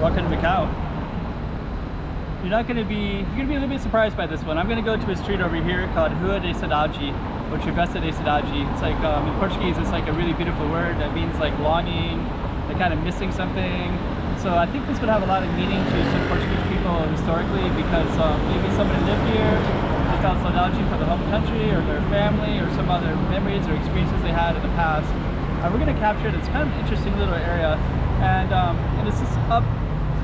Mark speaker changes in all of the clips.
Speaker 1: Walking Macau. You're gonna be a little bit surprised by this one. I'm gonna go to a street over here called Rua de Saudade, or Travessa de Saudade. It's like, in Portuguese, it's like a really beautiful word that means like longing, like kind of missing something. So I think this would have a lot of meaning to some Portuguese people historically, because maybe somebody lived here, they felt saudade for the home country or their family or some other memories or experiences they had in the past. And we're gonna capture it. It's kind of an interesting little area, and it's just up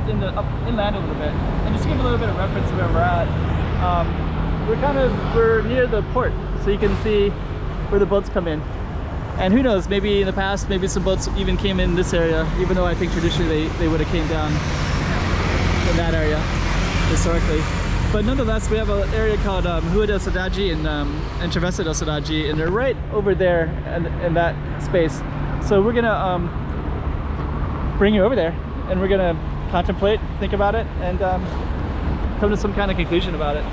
Speaker 1: inland a little bit. And just to give a little bit of reference to where we're at, we're near the port, so you can see where the boats come in. And who knows, maybe in the past, maybe some boats even came in this area, even though I think traditionally they would have came down in that area historically. But nonetheless, we have an area called Rua de Saudade and Travessa de Saudade, and they're right over there in that space. So we're gonna bring you over there, and we're gonna contemplate, think about it, and come to some kind of conclusion about it.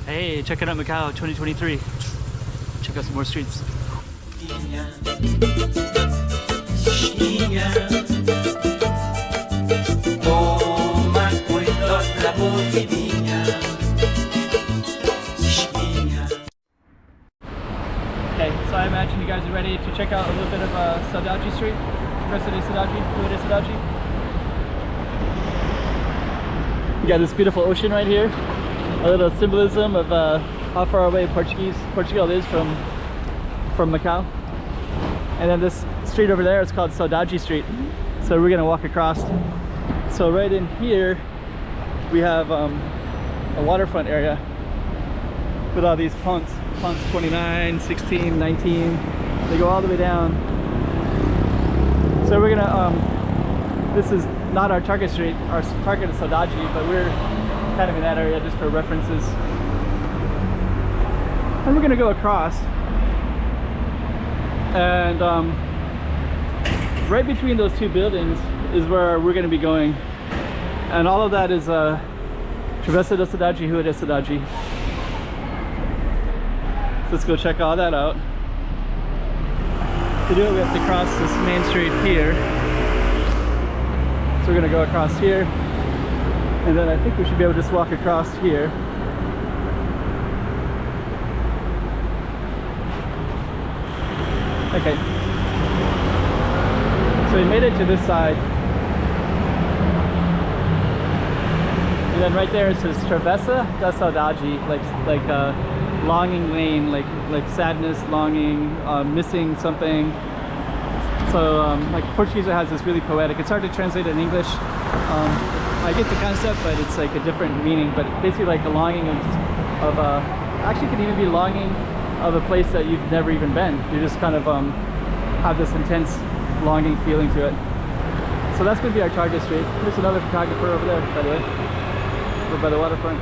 Speaker 1: Hey, check it out, Macau 2023. Check out some more streets. Okay, so I imagine you guys are ready to check out a little bit of Saudade Street. Travessa de Saudade, Rua de Saudade. You got this beautiful ocean right here. A little symbolism of how far away Portugal is from Macau. And then this street over there is called Saudade Street. So we're gonna walk across. So right in here we have a waterfront area with all these punts 29, 16, 19. They go all the way down. So we're gonna, this is not our target street. Our target is Saudade, but we're kind of in that area just for references. And we're gonna go across. And right between those two buildings is where we're gonna be going. And all of that is Travessa de Saudade, Rua de Saudade. So let's go check all that out. To do it, we have to cross this main street here. So we're gonna go across here, and then I think we should be able to just walk across here. Okay. So we made it to this side. And then right there it says Travessa da Saudade, like longing lane, like sadness, longing, missing something. So like Portuguese has this really poetic, it's hard to translate in English. I get the concept, but it's like a different meaning. But basically like a longing of actually could even be longing of a place that you've never even been. You just kind of have this intense longing feeling to it. So that's going to be our target street. There's another photographer over there, by the way, over by the waterfront.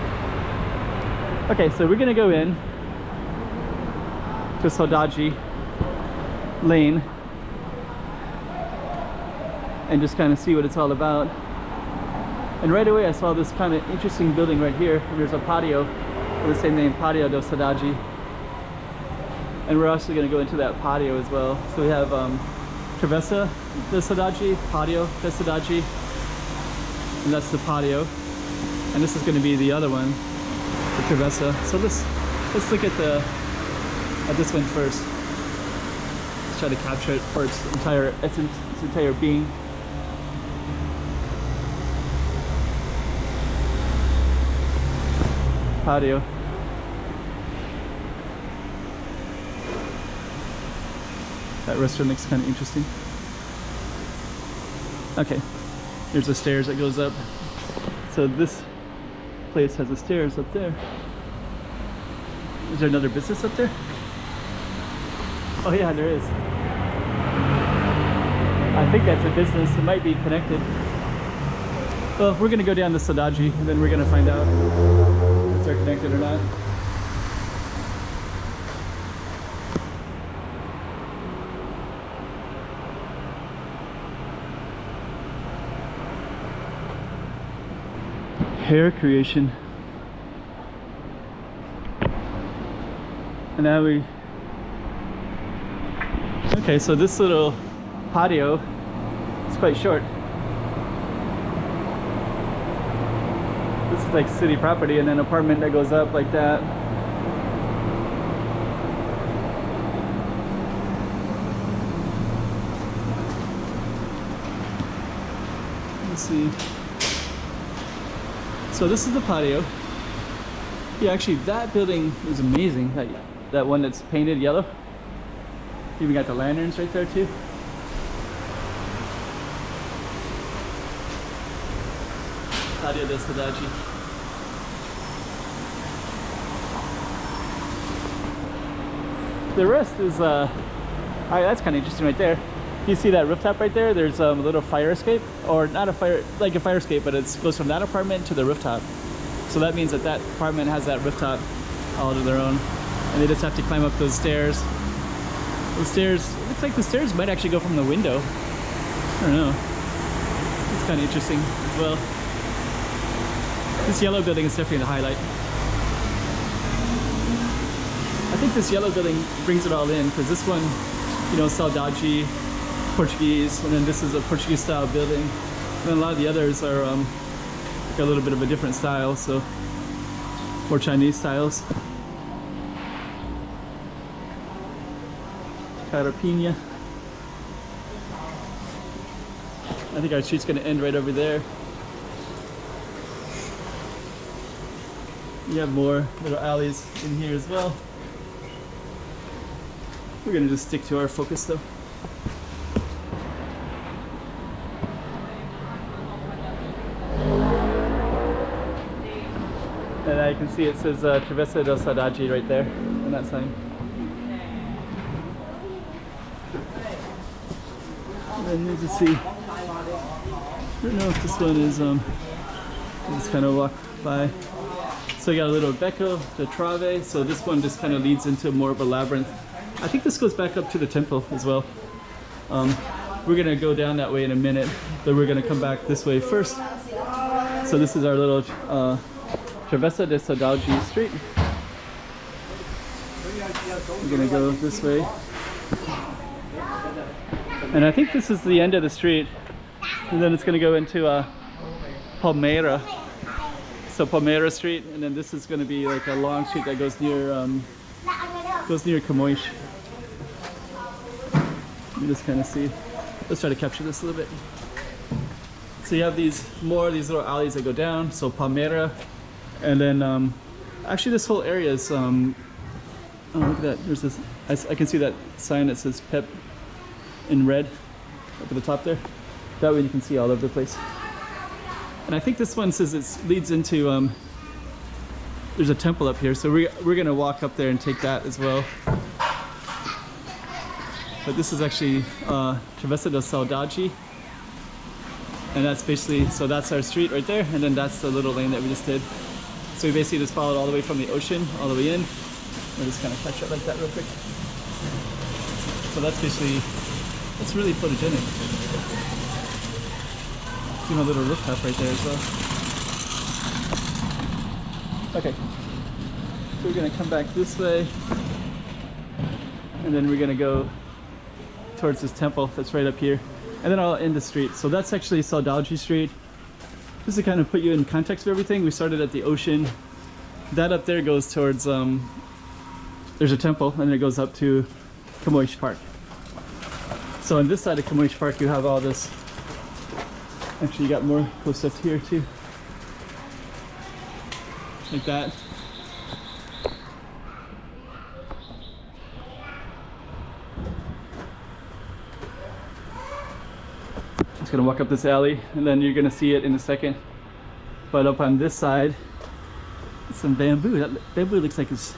Speaker 1: Okay, so we're going to go in to Saudade Lane and just kind of see what it's all about. And right away I saw this kind of interesting building right here. There's a patio with the same name, Pátio da Saudade. And we're actually going to go into that patio as well. So we have Travessa de Saudade, Pátio da Saudade, and that's the patio. And this is going to be the other one, the Travessa. So let's look at this one first. Let's try to capture it for its entire essence, its entire being. Patio. That restaurant looks kind of interesting. Okay, there's the stairs that goes up. So this place has the stairs up there. Is there another business up there? Oh yeah, there is. I think that's a business. It might be connected. Well, we're gonna go down to Saudade and then we're gonna find out if they're connected or not. Hair creation. And now we, okay, so this little patio It's quite short. This is like city property, and then an apartment that goes up like that. Let's see. So this is the patio. Yeah, actually that building is amazing. That one that's painted yellow. Even got the lanterns right there too. Patio de Saudade. The rest is that's kind of interesting right there. You see that rooftop right there? There's a little fire escape, or not a fire, like a fire escape, but it goes from that apartment to the rooftop. So that means that that apartment has that rooftop all to their own, and they just have to climb up those stairs. The stairs, it looks like the stairs might actually go from the window. I don't know. It's kind of interesting as well. This yellow building is definitely the highlight. I think this yellow building brings it all in, because this one, you know, Saudade, Portuguese, and then this is a Portuguese style building. And then a lot of the others are like a little bit of a different style, so more Chinese styles. Carapinha. I think our street's gonna end right over there. You have more little alleys in here as well. We're gonna just stick to our focus though. And I can see it says Travessa de Saudade right there on that sign. And then just see, I don't know if this one is, I'll just kind of walk by. So you got a little becco, the Travessa, so this one just kind of leads into more of a labyrinth. I think this goes back up to the temple as well. We're gonna go down that way in a minute, but we're gonna come back this way first. So this is our little Travessa de Saudade street. We're gonna go this way. And I think this is the end of the street. And then it's gonna go into Palmeira. So Palmeira Street, and then this is gonna be like a long street that goes near Camões. You just kind of see. Let's try to capture this a little bit. So you have these little alleys that go down. So Palmeira, and then actually this whole area is oh, look at that. There's this. I can see that sign that says Pep in red up at the top there. That way you can see all over the place. And I think this one says it leads into there's a temple up here, so we're gonna walk up there and take that as well. But this is actually Travessa de Saudade, and that's basically, so that's our street right there, and then that's the little lane that we just did. So we basically just followed all the way from the ocean all the way in. We'll just kind of catch up like that real quick. So that's basically, it's really photogenic. See my little rooftop right there as well. Okay, so we're gonna come back this way, and then we're gonna go towards this temple that's right up here, and then I'll end the street. So that's actually Saudade Street. Just to kind of put you in context of everything, we started at the ocean. That up there goes towards, there's a temple, and it goes up to Camões Park. So on this side of Camões Park, you have all this. Actually, you got more cool stuff here too. Like that. Just gonna walk up this alley, and then you're gonna see it in a second. But up on this side, some bamboo. That bamboo looks like it's,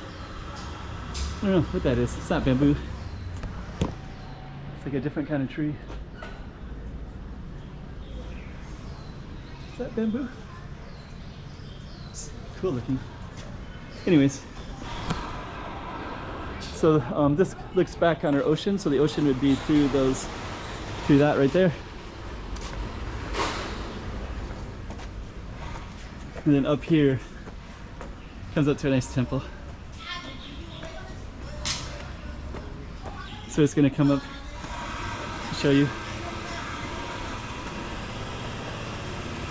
Speaker 1: I don't know what that is. It's not bamboo. It's like a different kind of tree. Is that bamboo? It's cool looking. Anyways, so this looks back on our ocean. So the ocean would be through that right there. And then up here comes up to a nice temple. So it's gonna come up to show you.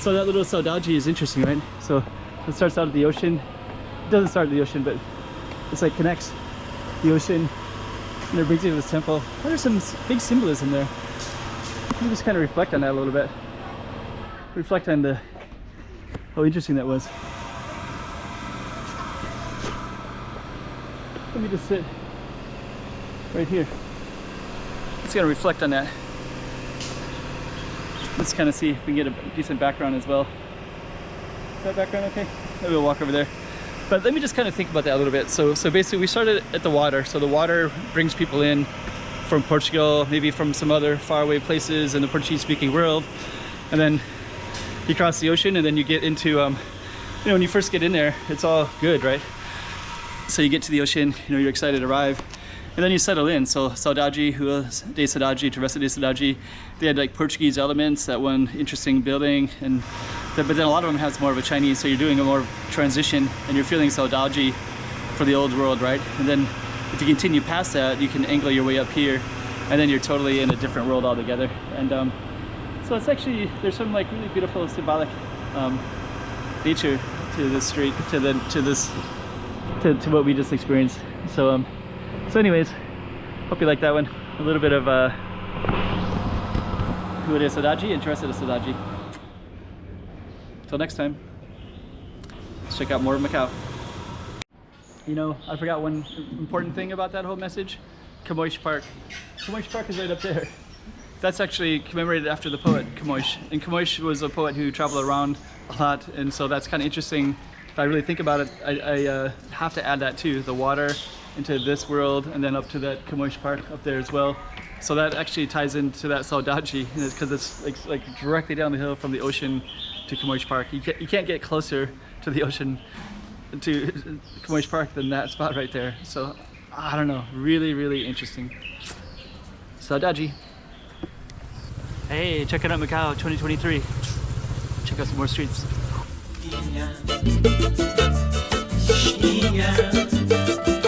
Speaker 1: So that little Saudade is interesting, right? So it starts out at the ocean. It doesn't start at the ocean, but it's like connects the ocean and it brings you to this temple. There's some big symbolism there. Let me just kind of reflect on that a little bit. Reflect on how interesting that was. Let me just sit right here. Just gonna reflect on that. Let's kind of see if we can get a decent background as well. Is that background okay? Maybe we'll walk over there. But let me just kind of think about that a little bit. So basically we started at the water. So the water brings people in from Portugal, maybe from some other faraway places in the Portuguese speaking world. And then you cross the ocean and then you get into, you know, when you first get in there, it's all good, right? So you get to the ocean, you know, you're excited to arrive. And then you settle in. So Saudade, Ruas de Saudade, Travessa de Saudade, they had like Portuguese elements, that one interesting building, but then a lot of them has more of a Chinese, so you're doing a more transition and you're feeling Saudade for the old world, right? And then if you continue past that, you can angle your way up here and then you're totally in a different world altogether. And so it's actually, there's some like really beautiful symbolic nature to this street, to what we just experienced. So anyways, hope you like that one. A little bit of Rua de Saudade and Travessa de Saudade. Till next time, let's check out more of Macau. You know, I forgot one important thing about that whole message. Camões Park. Camões Park is right up there. That's actually commemorated after the poet Camões. And Camões was a poet who traveled around a lot, and so that's kind of interesting. If I really think about it, I have to add that too, the water into this world and then up to that Camões Park up there as well. So that actually ties into that Saudade, because it's like directly down the hill from the ocean to Camões Park. You can't get closer to the ocean, to Camões Park, than that spot right there. So I don't know, really, really interesting. Saudade. Hey, check it out, Macau 2023. Check out some more streets. Yeah.